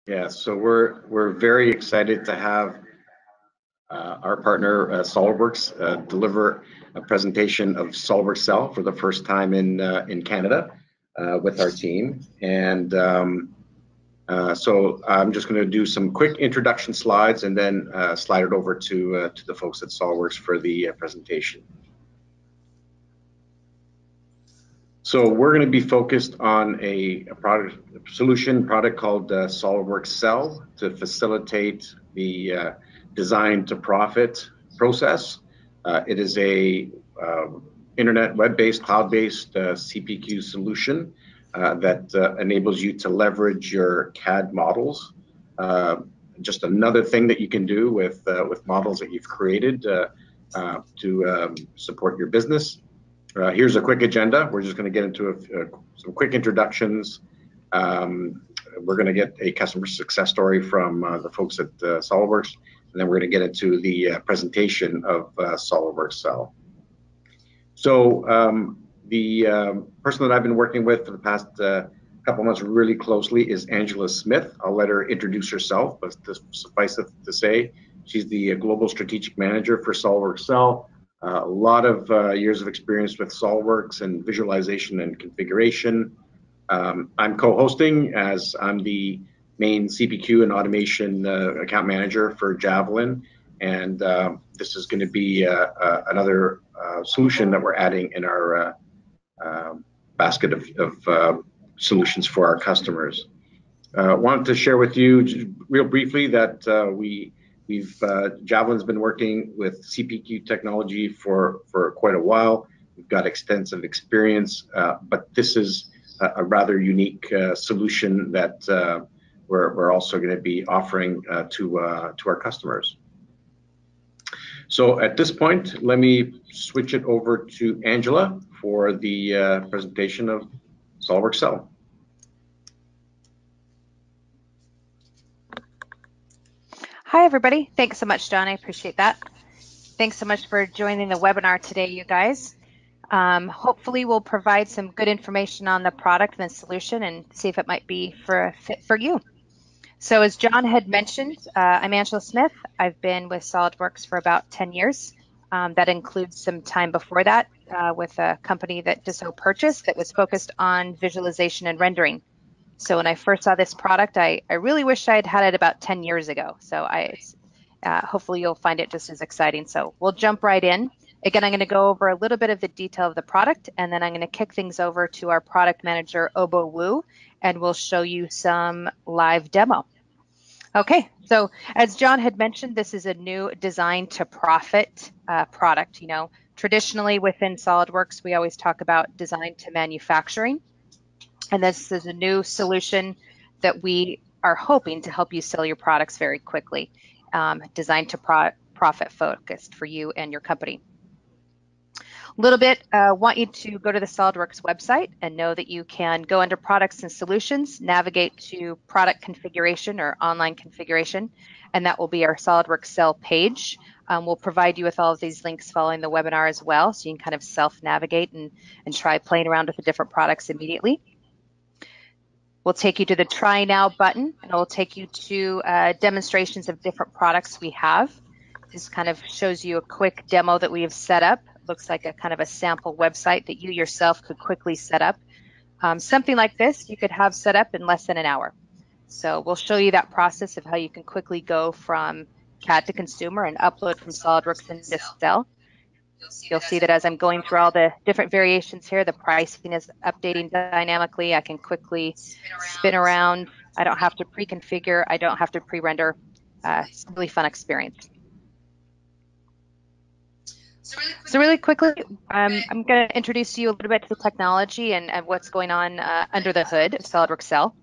Yeah, so we're very excited to have our partner SOLIDWORKS deliver a presentation of SOLIDWORKS Sell for the first time in Canada with our team. And so I'm just going to do some quick introduction slides and then slide it over to the folks at SOLIDWORKS for the presentation. So we're going to be focused on a product called SOLIDWORKS Sell to facilitate the design to profit process. It is a internet, web-based, cloud-based CPQ solution that enables you to leverage your CAD models. Just another thing that you can do with models that you've created to support your business. Here's a quick agenda. We're just going to get into some quick introductions. We're going to get a customer success story from the folks at SOLIDWORKS, and then we're going to get into the presentation of SOLIDWORKS Sell. So the person that I've been working with for the past couple months really closely is Angela Smith. I'll let her introduce herself, but suffice it to say, she's the Global Strategic Manager for SOLIDWORKS Sell. A lot of years of experience with SOLIDWORKS and visualization and configuration. I'm co-hosting as I'm the main CPQ and automation account manager for Javelin, and this is going to be another solution that we're adding in our basket of solutions for our customers. Wanted to share with you real briefly that Javelin's been working with CPQ technology for quite a while. We've got extensive experience, but this is a rather unique solution that we're also going to be offering to our customers. So at this point, let me switch it over to Angela for the presentation of SOLIDWORKS Sell. Hi, everybody. Thanks so much, John. I appreciate that. Thanks so much for joining the webinar today, you guys. Hopefully, we'll provide some good information on the product and the solution and see if it might be a fit for you. So as John had mentioned, I'm Angela Smith. I've been with SOLIDWORKS for about 10 years. That includes some time before that with a company that Dassault purchased that was focused on visualization and rendering. So when I first saw this product, I really wish I had had it about 10 years ago. So hopefully you'll find it just as exciting. So we'll jump right in. Again, I'm going to go over a little bit of the detail of the product, and then I'm going to kick things over to our product manager, Obo Wu, and we'll show you some live demo. Okay, so as John had mentioned, this is a new design to profit product. You know, traditionally within SOLIDWORKS, we always talk about design to manufacturing. And this is a new solution that we are hoping to help you sell your products very quickly, designed to profit focused for you and your company. A little bit, want you to go to the SOLIDWORKS website and know that you can go under products and solutions, navigate to product configuration or online configuration, and that will be our SOLIDWORKS Sell page. We'll provide you with all of these links following the webinar as well, so you can kind of self-navigate and try playing around with the different products immediately. We'll take you to the Try Now button, and it will take you to demonstrations of different products we have. This kind of shows you a quick demo that we have set up. It looks like a kind of a sample website that you yourself could quickly set up. Something like this you could have set up in less than an hour. So we'll show you that process of how you can quickly go from CAD to consumer and upload from SOLIDWORKS into Sell. You'll see that as I'm going through all the different variations here, the pricing is updating dynamically. I can quickly spin around. I don't have to pre-configure. I don't have to pre-render. It's a really fun experience. So really quickly, I'm going to introduce you a little bit to the technology and what's going on under the hood of SOLIDWORKS Sell.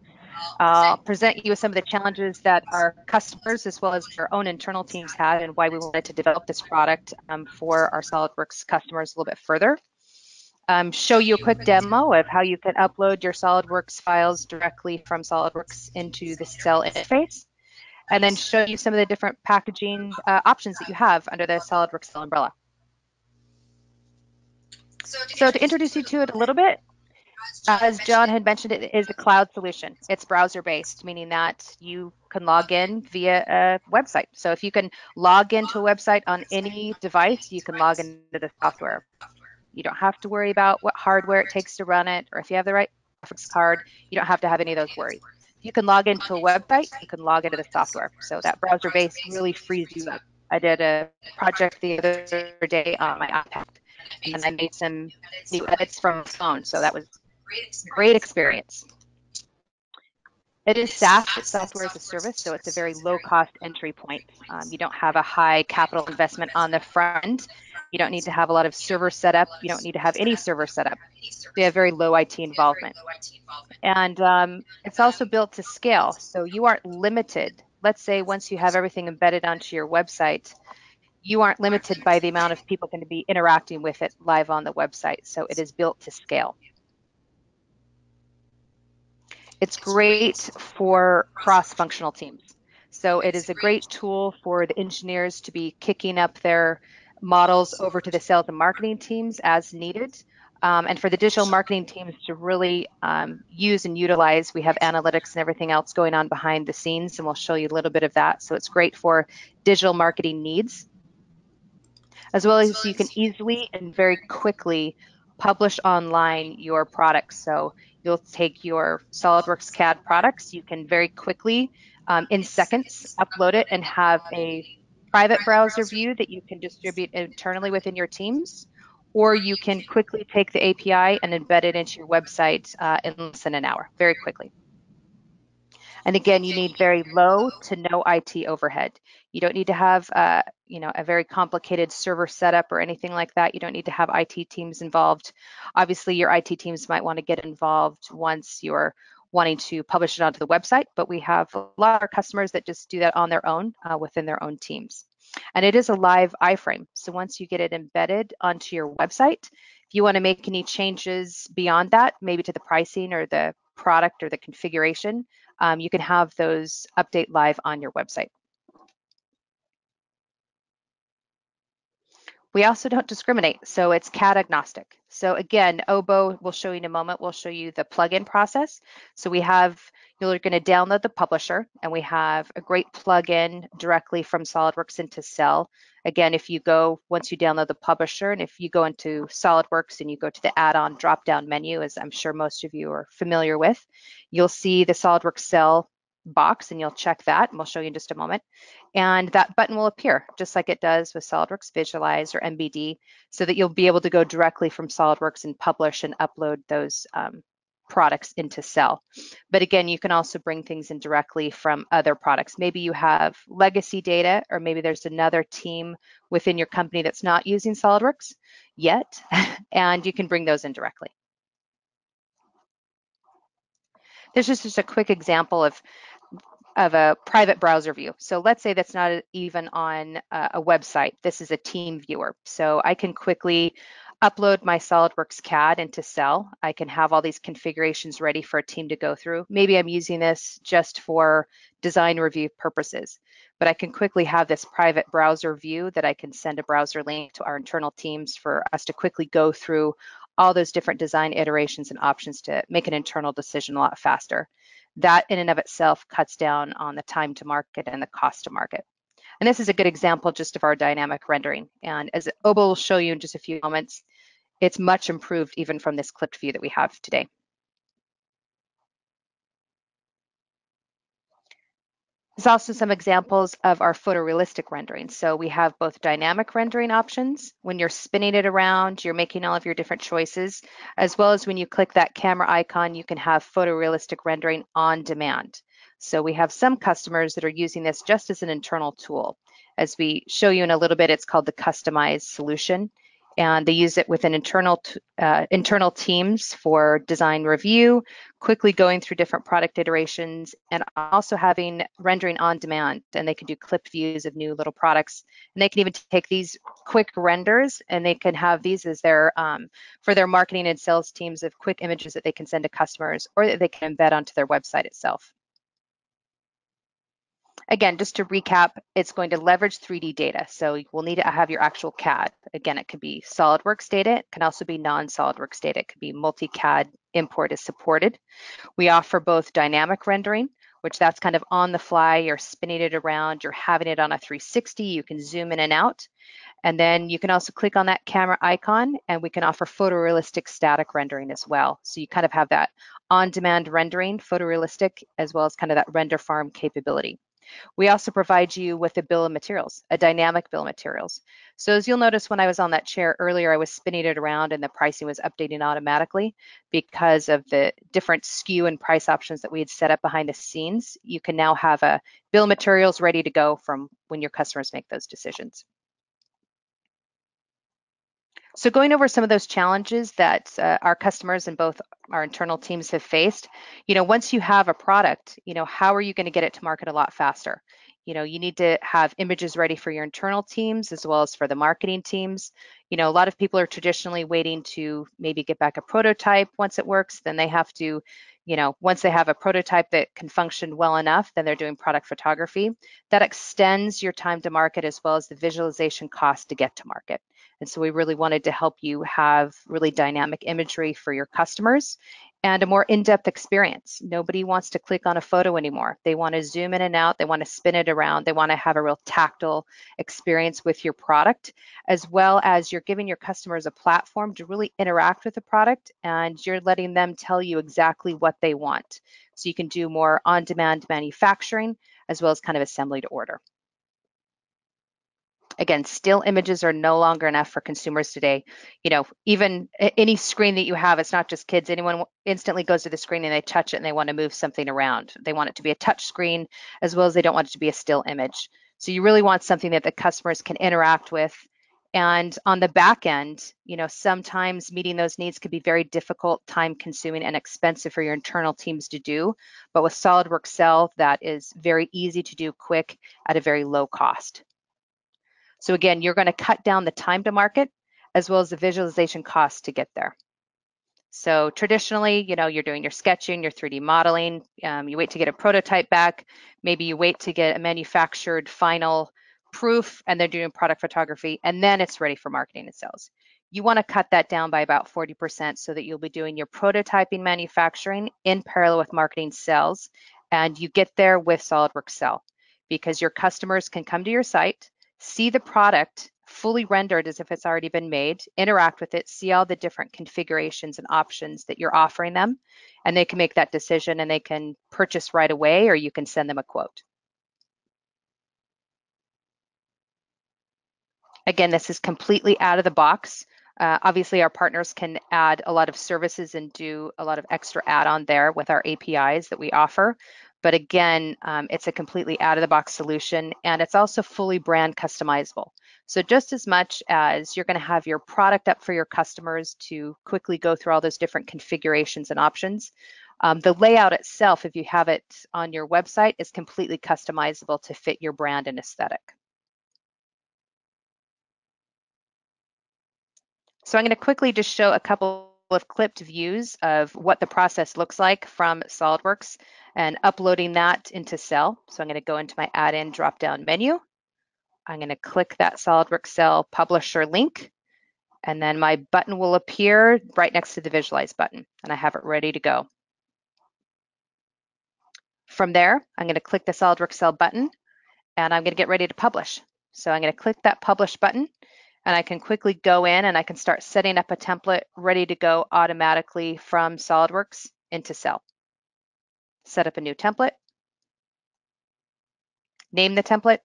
I'll present you with some of the challenges that our customers as well as our own internal teams had and why we wanted to develop this product for our SOLIDWORKS customers a little bit further. Show you a quick demo of how you can upload your SOLIDWORKS files directly from SOLIDWORKS into the Sell interface, and then show you some of the different packaging options that you have under the SOLIDWORKS Sell umbrella. So to introduce you to it a little bit, As John had mentioned, it is a cloud solution. It's browser-based, meaning that you can log in via a website. So if you can log into a website on any device, you can log into the software. You don't have to worry about what hardware it takes to run it, or if you have the right graphics card, you don't have to have any of those worries. If you can log into a website, you can log into the software. So that browser-based really frees you up. I did a project the other day on my iPad, and I made some new edits from my phone. So that was great experience. It is SaaS, it's software as a service, so it's a very low cost entry point. You don't have a high capital investment on the front end. You don't need to have a lot of server setup. You don't need to have any server setup. So you have very low IT involvement. And it's also built to scale, so you aren't limited. Let's say once you have everything embedded onto your website, you aren't limited by the amount of people going to be interacting with it live on the website. So it is built to scale. It's great for cross-functional teams. So it is a great tool for the engineers to be kicking up their models over to the sales and marketing teams as needed. And for the digital marketing teams to really use and utilize. We have analytics and everything else going on behind the scenes, and we'll show you a little bit of that. So it's great for digital marketing needs, as well as you can easily and very quickly publish online your products. So you'll take your SOLIDWORKS CAD products, you can very quickly, in seconds, upload it and have a private browser view that you can distribute internally within your teams, or you can quickly take the API and embed it into your website in less than an hour, very quickly. And again, you need very low to no IT overhead. You don't need to have a very complicated server setup or anything like that. You don't need to have IT teams involved. Obviously, your IT teams might want to get involved once you're wanting to publish it onto the website, but we have a lot of our customers that just do that on their own within their own teams. And it is a live iframe. So once you get it embedded onto your website, if you want to make any changes beyond that, maybe to the pricing or the product or the configuration, you can have those update live on your website. We also don't discriminate, so it's CAD agnostic. So again, Obo, we'll show you in a moment, we'll show you the plugin process. So you're going to download the publisher, and we have a great plugin directly from SOLIDWORKS into Sell. Again, once you download the publisher, and if you go into SOLIDWORKS and you go to the add-on drop-down menu, as I'm sure most of you are familiar with, you'll see the SOLIDWORKS Sell box, and you'll check that, and we'll show you in just a moment. And that button will appear just like it does with SOLIDWORKS Visualize or MBD, so that you'll be able to go directly from SOLIDWORKS and publish and upload those products into Sell. But again, you can also bring things in directly from other products. Maybe you have legacy data, or maybe there's another team within your company that's not using SOLIDWORKS yet, and you can bring those in directly. This is just a quick example of a private browser view. So let's say that's not even on a website. This is a team viewer. So I can quickly upload my SOLIDWORKS CAD into Sell. I can have all these configurations ready for a team to go through. Maybe I'm using this just for design review purposes, but I can quickly have this private browser view that I can send a browser link to our internal teams for us to quickly go through all those different design iterations and options to make an internal decision a lot faster. That in and of itself cuts down on the time to market and the cost to market. And this is a good example just of our dynamic rendering. And as Obo will show you in just a few moments, it's much improved even from this clipped view that we have today. There's also some examples of our photorealistic rendering. So we have both dynamic rendering options. When you're spinning it around, you're making all of your different choices, as well as when you click that camera icon, you can have photorealistic rendering on demand. So we have some customers that are using this just as an internal tool. As we show you in a little bit, it's called the customized solution. And they use it within internal teams for design review, quickly going through different product iterations, and also having rendering on demand. And they can do clipped views of new little products. And they can even take these quick renders, and they can have these as their for their marketing and sales teams of quick images that they can send to customers, or that they can embed onto their website itself. Again, just to recap, it's going to leverage 3D data. So we'll need to have your actual CAD. Again, it could be SOLIDWORKS data. It can also be non-SOLIDWORKS data. It could be multi-CAD import is supported. We offer both dynamic rendering, which that's kind of on the fly. You're spinning it around. You're having it on a 360. You can zoom in and out. And then you can also click on that camera icon, and we can offer photorealistic static rendering as well. So you kind of have that on-demand rendering, photorealistic, as well as kind of that render farm capability. We also provide you with a bill of materials, a dynamic bill of materials. So as you'll notice when I was on that chair earlier, I was spinning it around and the pricing was updating automatically because of the different SKU and price options that we had set up behind the scenes. You can now have a bill of materials ready to go from when your customers make those decisions. So going over some of those challenges that our customers and both our internal teams have faced, once you have a product, how are you going to get it to market a lot faster? You need to have images ready for your internal teams as well as for the marketing teams. A lot of people are traditionally waiting to maybe get back a prototype once it works. Then they have to, once they have a prototype that can function well enough, then they're doing product photography. That extends your time to market as well as the visualization cost to get to market. And so we really wanted to help you have really dynamic imagery for your customers and a more in-depth experience. Nobody wants to click on a photo anymore. They want to zoom in and out. They want to spin it around. They want to have a real tactile experience with your product, as well as you're giving your customers a platform to really interact with the product, and you're letting them tell you exactly what they want. So you can do more on-demand manufacturing as well as kind of assembly to order. Again, still images are no longer enough for consumers today. Even any screen that you have, it's not just kids. Anyone instantly goes to the screen and they touch it and they want to move something around. They want it to be a touch screen as well as they don't want it to be a still image. So you really want something that the customers can interact with. And on the back end, sometimes meeting those needs could be very difficult, time consuming, and expensive for your internal teams to do. But with SOLIDWORKS Sell, that is very easy to do, quick, at a very low cost. So again, you're going to cut down the time to market as well as the visualization costs to get there. So traditionally, you're doing your sketching, your 3D modeling, you wait to get a prototype back, maybe you wait to get a manufactured final proof, and they're doing product photography, and then it's ready for marketing and sales. You want to cut that down by about 40% so that you'll be doing your prototyping manufacturing in parallel with marketing sales, and you get there with SOLIDWORKS Sell because your customers can come to your site, see the product fully rendered as if it's already been made, interact with it, see all the different configurations and options that you're offering them, and they can make that decision and they can purchase right away, or you can send them a quote. Again, this is completely out of the box. Obviously, our partners can add a lot of services and do a lot of extra add-on there with our APIs that we offer. But again, it's a completely out-of-the-box solution, and it's also fully brand customizable. So just as much as you're going to have your product up for your customers to quickly go through all those different configurations and options, the layout itself, if you have it on your website, is completely customizable to fit your brand and aesthetic. So I'm going to quickly just show a couple of clipped views of what the process looks like from SOLIDWORKS and uploading that into Sell. So I'm going to go into my add-in drop-down menu. I'm going to click that SOLIDWORKS Sell publisher link, and then my button will appear right next to the visualize button, and I have it ready to go. From there, I'm going to click the SOLIDWORKS Sell button, and I'm going to get ready to publish. So I'm going to click that publish button, and I can quickly go in and I can start setting up a template ready to go automatically from SOLIDWORKS into Sell. Set up a new template, name the template,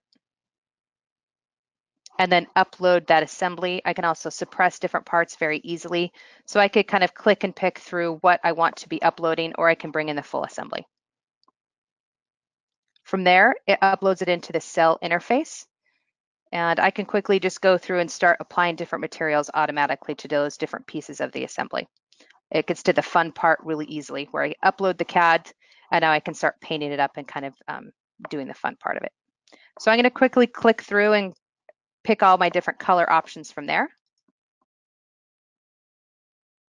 and then upload that assembly. I can also suppress different parts very easily. So I could kind of click and pick through what I want to be uploading, or I can bring in the full assembly. From there, it uploads it into the Sell interface. And I can quickly just go through and start applying different materials automatically to those different pieces of the assembly. It gets to the fun part really easily, where I upload the CAD, and now I can start painting it up and kind of doing the fun part of it. So I'm going to quickly click through and pick all my different color options from there.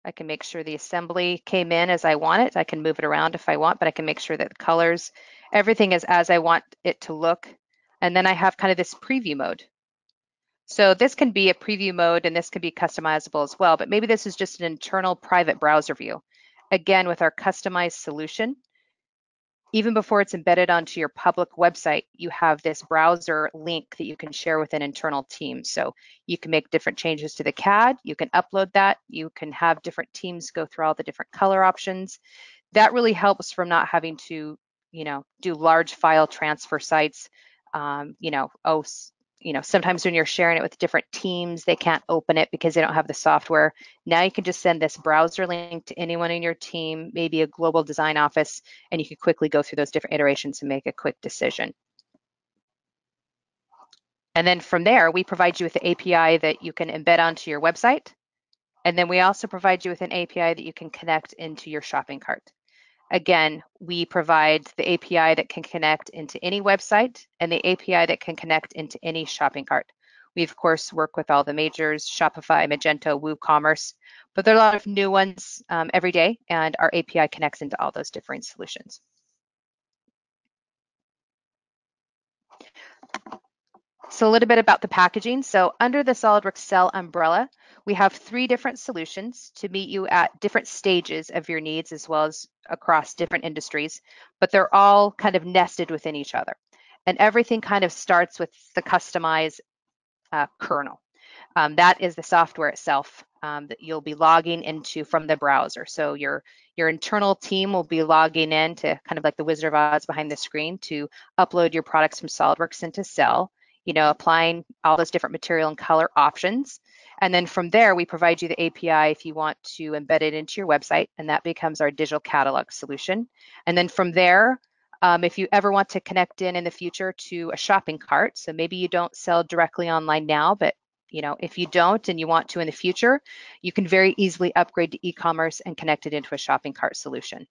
I can make sure the assembly came in as I want it. I can move it around if I want, but I can make sure that the colors Everything is as I want it to look. And then I have kind of this preview mode. So this can be a preview mode and this can be customizable as well, but maybe this is just an internal private browser view. Again, with our customized solution, even before it's embedded onto your public website, you have this browser link that you can share with an internal team. So you can make different changes to the CAD, you can upload that, you can have different teams go through all the different color options. That really helps from not having to, do large file transfer sites. Sometimes when you're sharing it with different teams, they can't open it because they don't have the software. Now you can just send this browser link to anyone in your team, maybe a global design office, and you can quickly go through those different iterations and make a quick decision. And then from there, we provide you with the API that you can embed onto your website. And then we also provide you with an API that you can connect into your shopping cart. Again, we provide the API that can connect into any website and the API that can connect into any shopping cart. We, of course, work with all the majors, Shopify, Magento, WooCommerce, but there are a lot of new ones every day, and our API connects into all those different solutions. So a little bit about the packaging. So under the SOLIDWORKS Sell umbrella, we have 3 different solutions to meet you at different stages of your needs as well as across different industries, but they're all kind of nested within each other. And everything kind of starts with the customized kernel. That is the software itself that you'll be logging into from the browser. So your internal team will be logging in to kind of like the Wizard of Oz behind the screen to upload your products from SOLIDWORKS into Sell, applying all those different material and color options. And then from there, we provide you the API if you want to embed it into your website, and that becomes our digital catalog solution. And then from there, if you ever want to connect in the future to a shopping cart, so maybe you don't sell directly online now, but if you don't and you want to in the future, you can very easily upgrade to e-commerce and connect it into a shopping cart solution.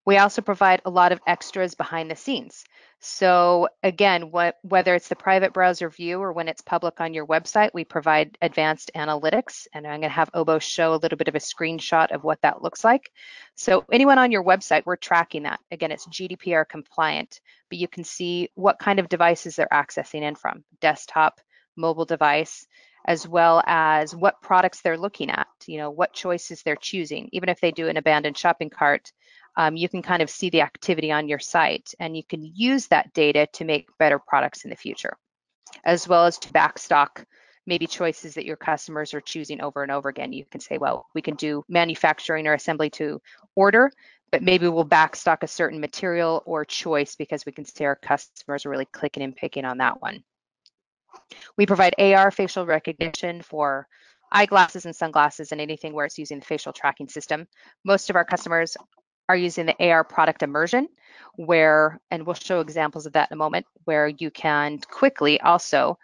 We also provide a lot of extras behind the scenes. So again, whether it's the private browser view or when it's public on your website, we provide advanced analytics. And I'm going to have Obo show a little bit of a screenshot of what that looks like. So anyone on your website, we're tracking that. Again, it's GDPR compliant, but you can see what kind of devices they're accessing in from, desktop, mobile device, as well as what products they're looking at, what choices they're choosing. Even if they do an abandoned shopping cart, you can kind of see the activity on your site, and you can use that data to make better products in the future, as well as to backstock maybe choices that your customers are choosing over and over again. You can say, well, we can do manufacturing or assembly to order, but maybe we'll backstock a certain material or choice because we can see our customers are really clicking and picking on that one. We provide AR facial recognition for eyeglasses and sunglasses and anything where it's using the facial tracking system. Most of our customers are using the AR product immersion, and we'll show examples of that in a moment, where you can quickly also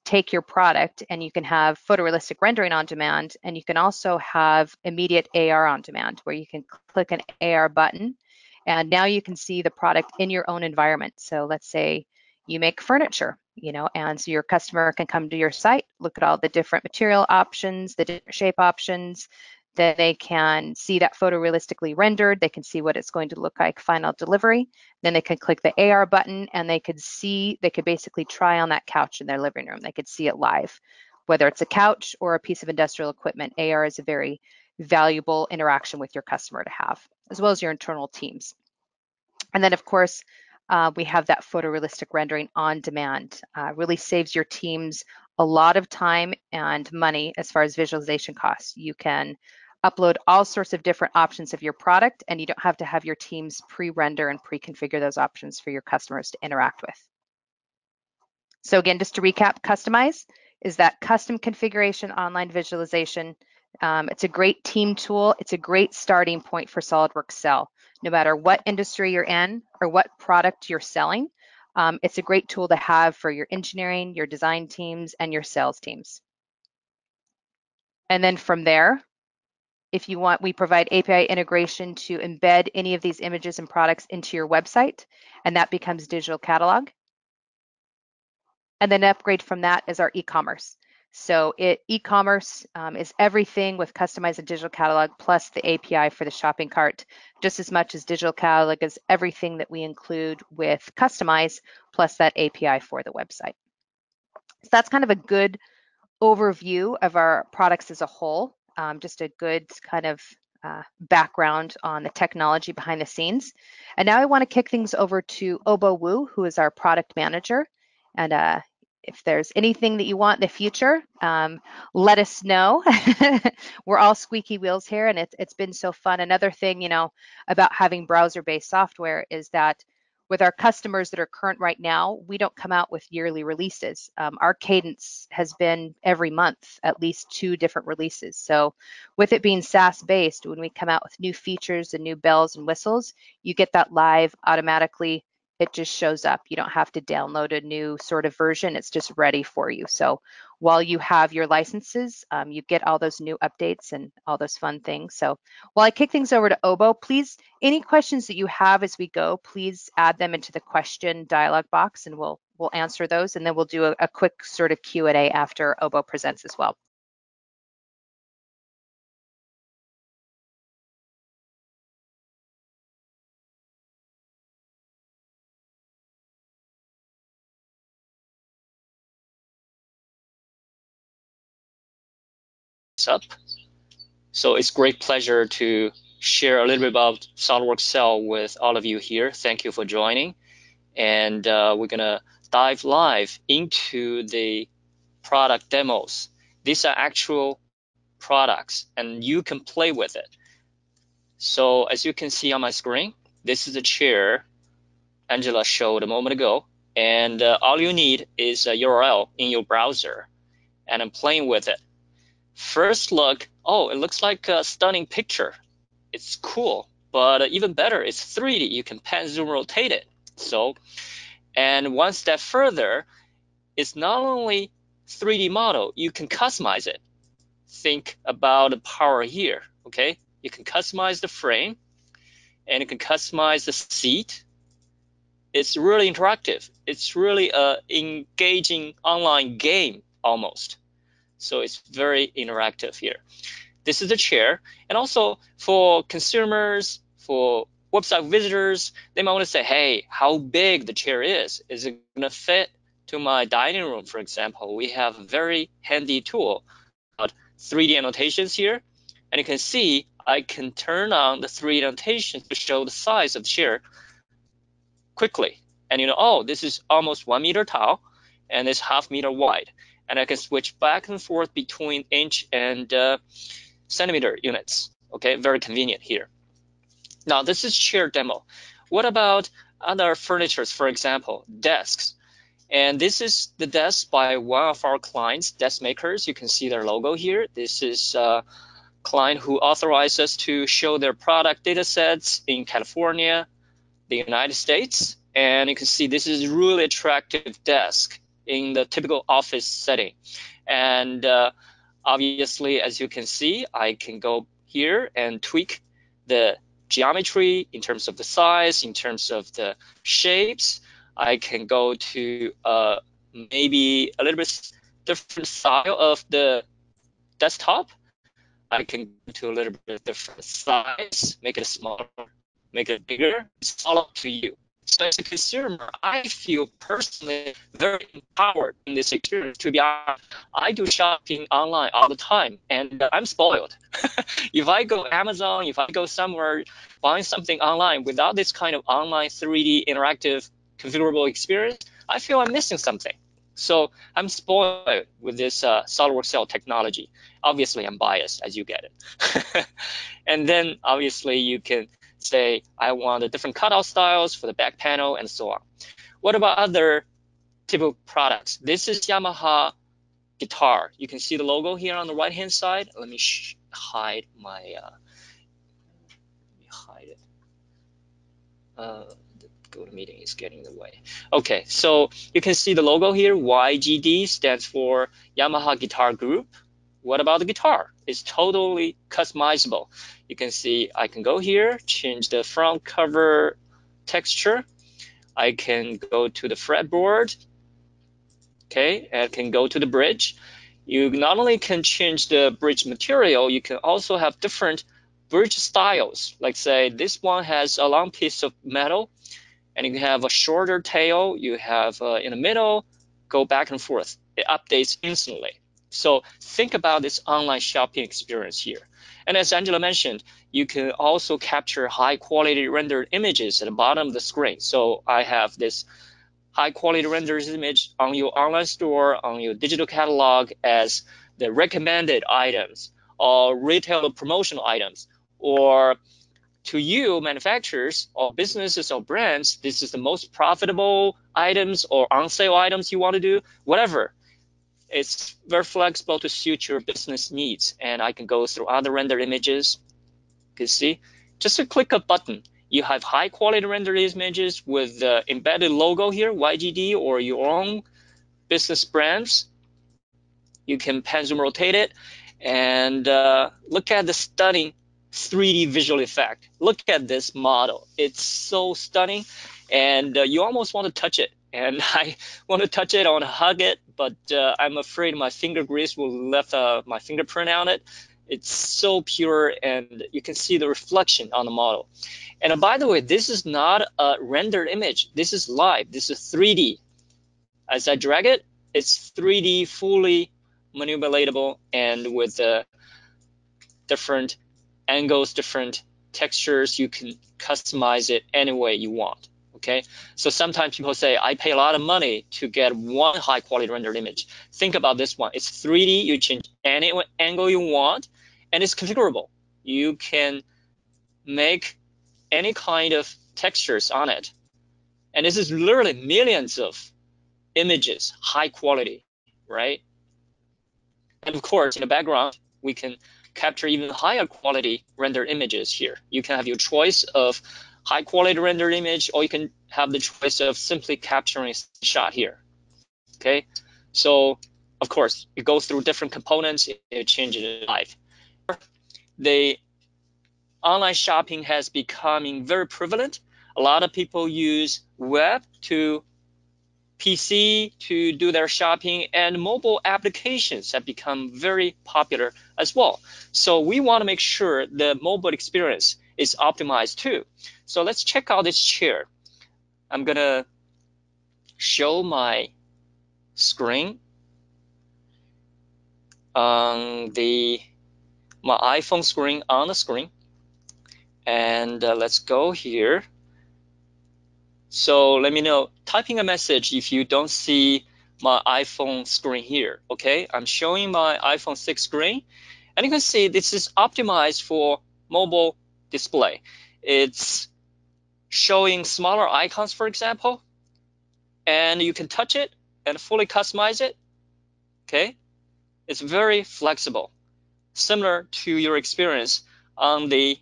take your product and you can have photorealistic rendering on demand, and you can also have immediate AR on demand, where you can click an AR button and now you can see the product in your own environment. So let's say you make furniture, and so your customer can come to your site, look at all the different material options, the different shape options. Then they can see that photorealistically rendered. They can see what it's going to look like final delivery. Then they can click the AR button and they could basically try on that couch in their living room. They could see it live. Whether it's a couch or a piece of industrial equipment, AR is a very valuable interaction with your customer to have, as well as your internal teams. And then, of course, we have that photorealistic rendering on demand. Really saves your teams a lot of time and money as far as visualization costs. You can upload all sorts of different options of your product, and you don't have to have your teams pre-render and pre-configure those options for your customers to interact with. So again, just to recap, customize is that custom configuration online visualization. It's a great team tool. It's a great starting point for SOLIDWORKS Sell. No matter what industry you're in or what product you're selling, it's a great tool to have for your engineering, your design teams, and your sales teams. And then from there, if you want, we provide API integration to embed any of these images and products into your website, and that becomes digital catalog. And then upgrade from that is our e-commerce. So e-commerce is everything with customized digital catalog plus the API for the shopping cart, just as much as digital catalog is everything that we include with customize plus that API for the website. So that's kind of a good overview of our products as a whole, just a good kind of background on the technology behind the scenes. And now I want to kick things over to Obo Wu, who is our product manager. And if there's anything that you want in the future, let us know. We're all squeaky wheels here, and it's been so fun. Another thing, you know, about having browser-based software is that with our customers that are current right now, we don't come out with yearly releases. Our cadence has been every month, at least 2 different releases. So with it being SaaS-based, when we come out with new features and new bells and whistles, you get that live automatically. It just shows up. You don't have to download a new sort of version. It's just ready for you. So while you have your licenses, you get all those new updates and all those fun things. So while I kick things over to Obo, please, any questions that you have as we go, please add them into the question dialog box and we'll answer those. And then we'll do a quick sort of Q&A after Obo presents as well. Up. So it's great pleasure to share a little bit about SOLIDWORKS Sell with all of you here. Thank you for joining. And we're gonna dive live into the product demos. These are actual products and you can play with it. So as you can see on my screen, this is a chair Angela showed a moment ago. And all you need is a URL in your browser and I'm playing with it. First look, oh, it looks like a stunning picture. It's cool, but even better, it's 3D. You can pan, zoom, rotate it. So, and one step further, it's not only 3D model, you can customize it. Think about the power here, okay? You can customize the frame, and you can customize the seat. It's really interactive. It's really an engaging online game almost. So it's very interactive here. This is the chair. And also for consumers, for website visitors, they might want to say, hey, how big the chair is. Is it going to fit to my dining room, for example? We have a very handy tool called 3D annotations here. And you can see I can turn on the 3D annotations to show the size of the chair quickly. And you know, oh, this is almost 1 meter tall and it's ½ meter wide. And I can switch back and forth between inch and centimeter units. Okay, very convenient here. Now this is chair demo. What about other furnitures, for example, desks? And this is the desk by one of our clients, desk makers. You can see their logo here. This is a client who authorized us to show their product data sets in California, the United States. And you can see this is really attractive desk in the typical office setting. And obviously, as you can see, I can go here and tweak the geometry in terms of the size, in terms of the shapes. I can go to maybe a little bit different style of the desktop. I can go to a little bit different size, make it smaller, make it bigger. It's all up to you. So as a consumer, I feel personally very empowered in this experience. To be honest, I do shopping online all the time, and I'm spoiled. If I go Amazon, if I go somewhere buying something online without this kind of online 3D interactive configurable experience, I feel I'm missing something. So I'm spoiled with this SOLIDWORKS Sell technology. Obviously, I'm biased, as you get it. And then obviously you can say, I want the different cutout styles for the back panel and so on. What about other typical products? This is Yamaha guitar. You can see the logo here on the right-hand side. Let me hide my, it. The GoToMeeting is getting in the way. Okay, so you can see the logo here. YGD stands for Yamaha Guitar Group. What about the guitar? It's totally customizable. You can see I can go here, change the front cover texture. I can go to the fretboard, okay, and can go to the bridge. You not only can change the bridge material, you can also have different bridge styles. Like say this one has a long piece of metal, and you can have a shorter tail, you have in the middle, go back and forth. It updates instantly. So think about this online shopping experience here. And as Angela mentioned, you can also capture high quality rendered images at the bottom of the screen. So I have this high quality rendered image on your online store, on your digital catalog as the recommended items or retail promotional items, or to you, manufacturers or businesses or brands, this is the most profitable items or on sale items you want to do, whatever. It's very flexible to suit your business needs. And I can go through other render images. You can see, just to click a button, you have high quality rendered images with the embedded logo here, YGD, or your own business brands. You can pan zoom rotate it and look at the stunning 3D visual effect. Look at this model. It's so stunning, and you almost want to touch it. And I want to touch it, I want to hug it, but I'm afraid my finger grease will left my fingerprint on it. It's so pure, and you can see the reflection on the model. And by the way, this is not a rendered image. This is live. This is 3D. As I drag it, it's 3D, fully manipulatable, and with different angles, different textures, you can customize it any way you want. Okay, so sometimes people say, I pay a lot of money to get one high quality rendered image. Think about this one. It's 3D, you change any angle you want, and it's configurable. You can make any kind of textures on it. And this is literally millions of images, high quality, right? And of course, in the background, we can capture even higher quality rendered images here. You can have your choice of high quality rendered image, or you can have the choice of simply capturing a shot here. Okay, so of course, it goes through different components, it changes it live. The online shopping has becoming very prevalent. A lot of people use web to PC to do their shopping, and mobile applications have become very popular as well. So we want to make sure the mobile experience is optimized too. So let's check out this chair. I'm gonna show my screen on my iPhone screen on the screen, and let's go here. So let me know, typing a message if you don't see my iPhone screen here, okay? I'm showing my iPhone 6 screen, and you can see this is optimized for mobile display. It's showing smaller icons, for example, and you can touch it and fully customize it, okay? It's very flexible, similar to your experience on the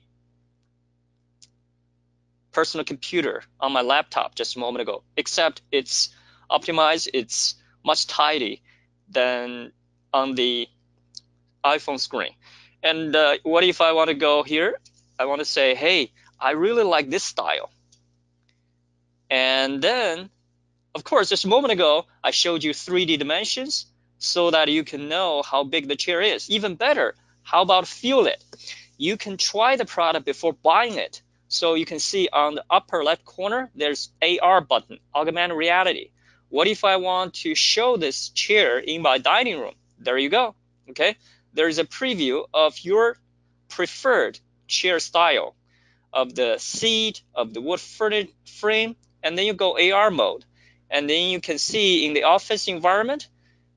personal computer on my laptop just a moment ago, except it's optimized, it's much tidy than on the iPhone screen. And what if I want to go here? I want to say, hey, I really like this style. And then, of course, just a moment ago, I showed you 3D dimensions so that you can know how big the chair is. Even better, how about feel it? You can try the product before buying it. So you can see on the upper left corner, there's AR button, augmented reality. What if I want to show this chair in my dining room? There you go, okay? There's a preview of your preferred chair style, of the seat, of the wood frame, and then you go AR mode. And then you can see in the office environment,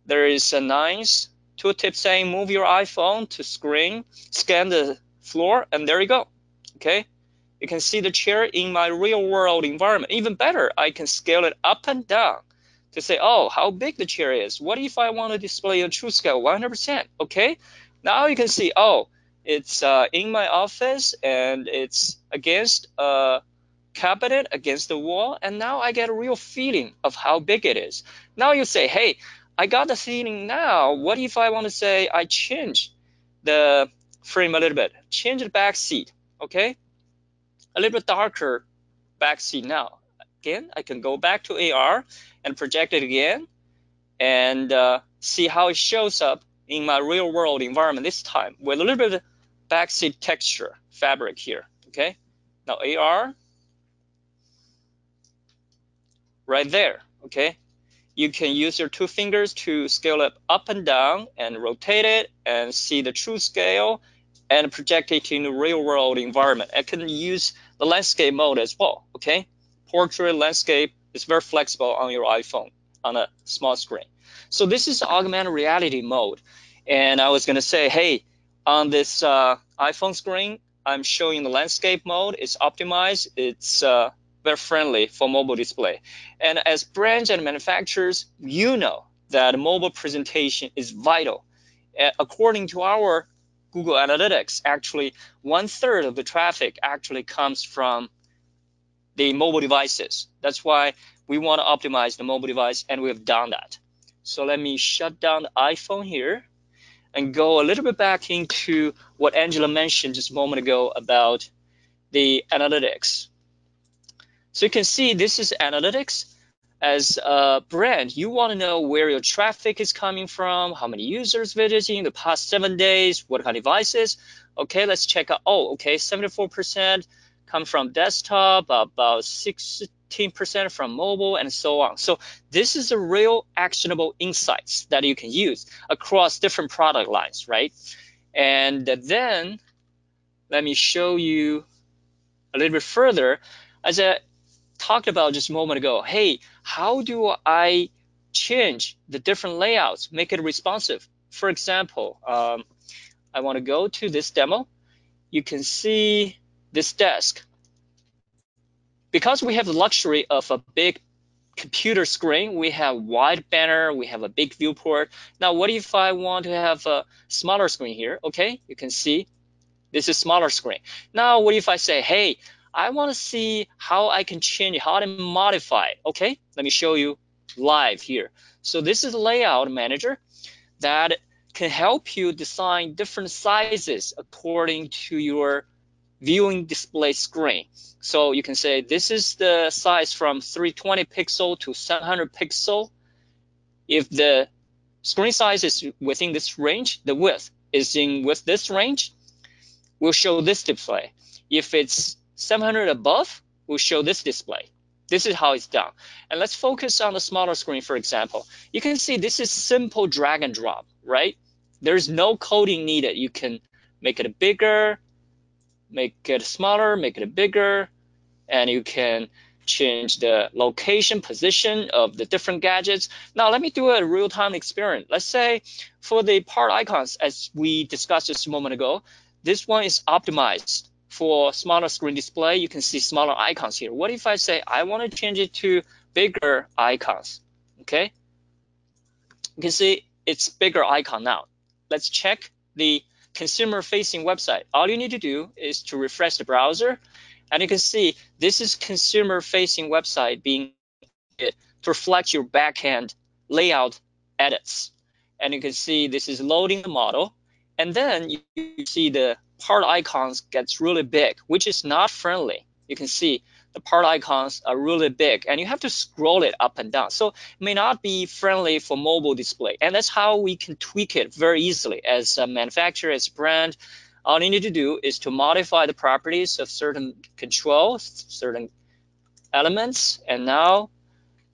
there is a nice tooltip saying move your iPhone to scan the floor, and there you go, okay? You can see the chair in my real world environment. Even better, I can scale it up and down to say, oh, how big the chair is. What if I want to display a true scale, 100%, okay? Now you can see, oh, it's in my office and it's against a cabinet, against the wall, and now I get a real feeling of how big it is. Now you say, hey, I got the feeling now. What if I want to say I change the frame a little bit, change the back seat, okay? A little bit darker back seat now. Again, I can go back to AR and project it again and see how it shows up in my real world environment this time with a little bit of backseat texture fabric here, okay? Now AR, right there, okay? You can use your 2 fingers to scale it up and down and rotate it and see the true scale and project it in the real world environment. I can use the landscape mode as well, okay? Portrait landscape is very flexible on your iPhone on a small screen. So this is augmented reality mode. And I was gonna say, hey, on this iPhone screen, I'm showing the landscape mode. It's optimized. It's very friendly for mobile display. And as brands and manufacturers, you know that mobile presentation is vital. According to our Google Analytics, actually 1/3 of the traffic actually comes from the mobile devices. That's why we want to optimize the mobile device, and we've done that. So let me shut down the iPhone here and go a little bit back into what Angela mentioned just a moment ago about the analytics. So you can see this is analytics. As a brand, you want to know where your traffic is coming from, how many users visiting the past 7 days, what kind of devices. Okay, let's check out. Oh, okay, 74% come from desktop, about 16% from mobile, and so on. So this is a real actionable insights that you can use across different product lines, right? And then let me show you a little bit further. As I talked about just a moment ago, hey, how do I change the different layouts, make it responsive? For example, I want to go to this demo. You can see this desk. Because we have the luxury of a big computer screen, we have wide banner, we have a big viewport. Now, what if I want to have a smaller screen here? Okay, you can see this is smaller screen. Now, what if I say, hey, I want to see how I can change it, how to modify it. Okay, let me show you live here. So this is a layout manager that can help you design different sizes according to your viewing display screen. So you can say this is the size from 320 pixel to 700 pixel. If the screen size is within this range, the width is with this range, we'll show this display. If it's 700 above, we'll show this display. This is how it's done. And let's focus on the smaller screen, for example. You can see this is simple drag and drop, right? There's no coding needed. You can make it bigger, make it smaller, make it bigger, and you can change the location, position of the different gadgets. Now, let me do a real-time experiment. Let's say for the part icons, as we discussed just a moment ago, this one is optimized for smaller screen display. You can see smaller icons here. What if I say I want to change it to bigger icons? Okay, you can see it's bigger icon now. Let's check the consumer-facing website. All you need to do is to refresh the browser, and you can see this is consumer-facing website being to reflect your backend layout edits. And you can see this is loading the model, and then you see the part icons gets really big, which is not friendly. You can see the part icons are really big, and you have to scroll it up and down. So it may not be friendly for mobile display. And that's how we can tweak it very easily as a manufacturer, as a brand. All you need to do is to modify the properties of certain controls, certain elements, and now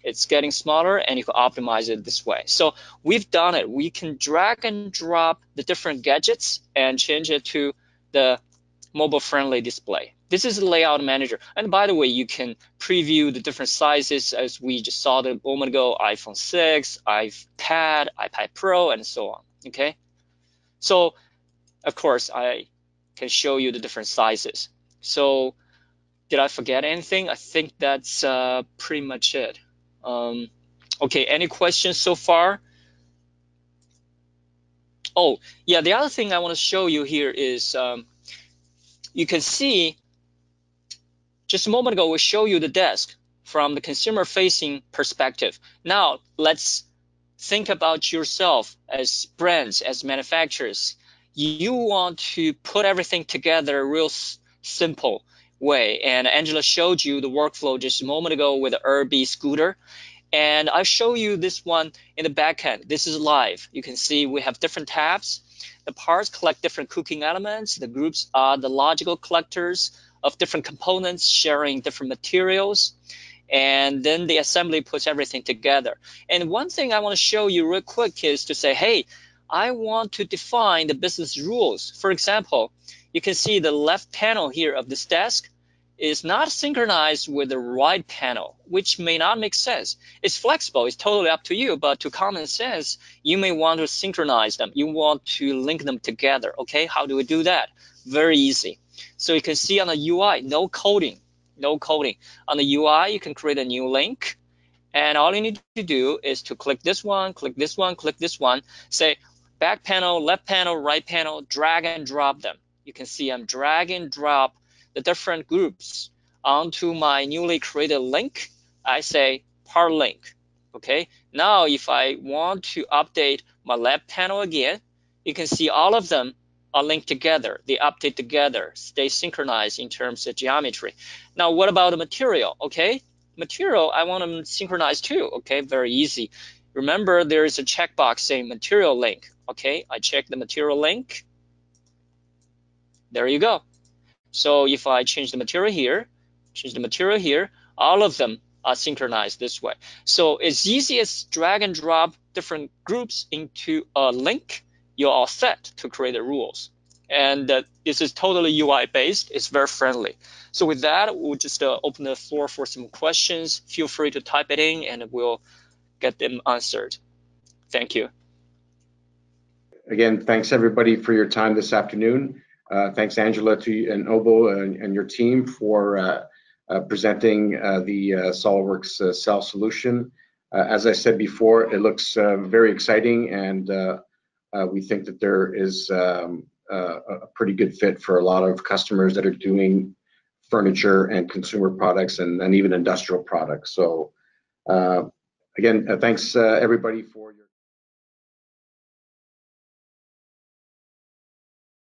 it's getting smaller, and you can optimize it this way. So we've done it. We can drag and drop the different gadgets and change it to the mobile-friendly display. This is the layout manager. And by the way, you can preview the different sizes as we just saw a moment ago, iPhone 6, iPad, iPad Pro, and so on, okay? So, of course, I can show you the different sizes. So, did I forget anything? I think that's pretty much it. Okay, any questions so far? Oh, yeah, the other thing I want to show you here is you can see just a moment ago we showed you the desk from the consumer-facing perspective. Now, let's think about yourself as brands, as manufacturers. You want to put everything together real simple way. And Angela showed you the workflow just a moment ago with the Urbi scooter. And I show you this one in the back end. This is live. You can see we have different tabs. The parts collect different cooking elements. The groups are the logical collectors of different components sharing different materials. And then the assembly puts everything together. And one thing I want to show you real quick is to say, hey, I want to define the business rules. For example, you can see the left panel here of this desk is not synchronized with the right panel, which may not make sense. It's flexible, it's totally up to you, but to common sense, you may want to synchronize them. You want to link them together, okay? How do we do that? Very easy. So you can see on the UI, no coding, no coding. On the UI, you can create a new link, and all you need to do is to click this one, click this one, click this one, say back panel, left panel, right panel, drag and drop them. You can see I'm drag and drop the different groups onto my newly created link. I say part link, okay? Now, if I want to update my left panel again, you can see all of them are linked together. They update together, stay synchronized in terms of geometry. Now, what about the material, okay? Material, I want them synchronized too, okay? Very easy. Remember, there is a checkbox saying material link, okay? I check the material link. There you go. So if I change the material here, all of them are synchronized this way. So as easy as drag and drop different groups into a link, you're all set to create the rules. And this is totally UI based. It's very friendly. So with that, we'll just open the floor for some questions. Feel free to type it in and we'll get them answered. Thank you. Again, thanks everybody for your time this afternoon. Thanks, Angela, to you and Obo and your team for presenting the SOLIDWORKS Sell solution. As I said before, it looks very exciting, and we think that there is a pretty good fit for a lot of customers that are doing furniture and consumer products and even industrial products. So again, thanks everybody for your